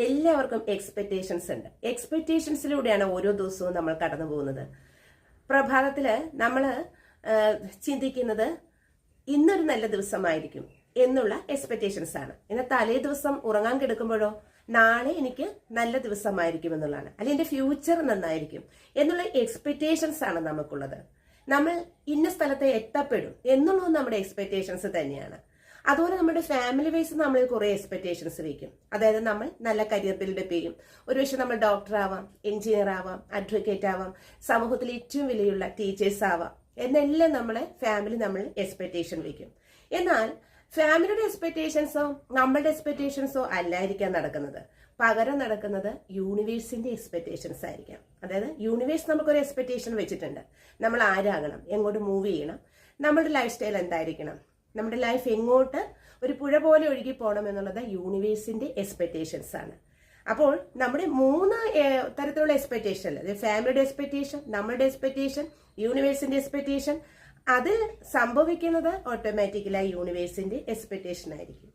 എല്ലാവർക്കും എക്സ്പെക്ടേഷൻസ് ഉണ്ട്. എക്സ്പെക്ടേഷൻസിലൂടെയാണ് ഓരോ ദിവസവും നമ്മൾ കടന്നു പോകുന്നത്. പ്രഭാതത്തില് നമ്മൾ ചിന്തിക്കുന്നത് ഇന്നൊരു നല്ല ദിവസമായിരിക്കും എന്നുള്ള എക്സ്പെക്ടേഷൻസ് ആണ്. എന്നാൽ തലേ ദിവസം ഉറങ്ങാൻ കിടക്കുമ്പോഴോ നാളെ എനിക്ക് നല്ല ദിവസമായിരിക്കും എന്നുള്ളതാണ്, അല്ലെങ്കിൽ എന്റെ ഫ്യൂച്ചർ നന്നായിരിക്കും എന്നുള്ള എക്സ്പെക്ടേഷൻസ് ആണ് നമുക്കുള്ളത്. നമ്മൾ ഇന്ന സ്ഥലത്തെ എത്തപ്പെടും എന്നുള്ളത് നമ്മുടെ എക്സ്പെക്ടേഷൻസ് തന്നെയാണ്. അതുപോലെ നമ്മുടെ ഫാമിലി വൈസ് നമ്മൾ കുറെ എക്സ്പെക്ടേഷൻസ് വയ്ക്കും. അതായത് നമ്മൾ നല്ല കരിയർ ബിൽഡപ്പ് ചെയ്യും. ഒരുപക്ഷെ നമ്മൾ ഡോക്ടർ ആവാം, എഞ്ചിനീയർ ആവാം, അഡ്വക്കേറ്റ് ആവാം, സമൂഹത്തിൽ ഏറ്റവും വിലയുള്ള ടീച്ചേഴ്സ് ആവാം എന്നെല്ലാം നമ്മളെ ഫാമിലി നമ്മൾ എക്സ്പെക്ടേഷൻ വയ്ക്കും. എന്നാൽ ഫാമിലിയുടെ എക്സ്പെക്ടേഷൻസോ നമ്മളുടെ എക്സ്പെക്ടേഷൻസോ അല്ലായിരിക്കാം നടക്കുന്നത്. പകരം നടക്കുന്നത് യൂണിവേഴ്സിന്റെ എക്സ്പെക്ടേഷൻസ് ആയിരിക്കാം. അതായത് യൂണിവേഴ്സ് നമുക്കൊരു എക്സ്പെക്ടേഷൻ വെച്ചിട്ടുണ്ട്. നമ്മൾ ആരാകണം, എങ്ങോട്ട് മൂവ് ചെയ്യണം, നമ്മുടെ ലൈഫ് സ്റ്റൈൽ എന്തായിരിക്കണം, നമ്മുടെ ലൈഫ് എങ്ങോട്ട് ഒരു പുഴ പോലെ ഒഴുകി പോകണം എന്നുള്ളത് യൂണിവേഴ്സിന്റെ എക്സ്പെക്ടേഷൻസ് ആണ്. അപ്പോൾ നമ്മുടെ 3 തരത്തിലുള്ള എക്സ്പെക്ടേഷൻ, അതായത് ഫാമിലിയുടെ എക്സ്പെക്ടേഷൻ, നമ്മളുടെ എക്സ്പെക്ടേഷൻ, യൂണിവേഴ്സിന്റെ എക്സ്പെക്ടേഷൻ, അത് സംഭവിക്കുന്നത് ഓട്ടോമാറ്റിക്കലായി യൂണിവേഴ്സിന്റെ എക്സ്പെക്ടേഷൻ ആയിരിക്കും.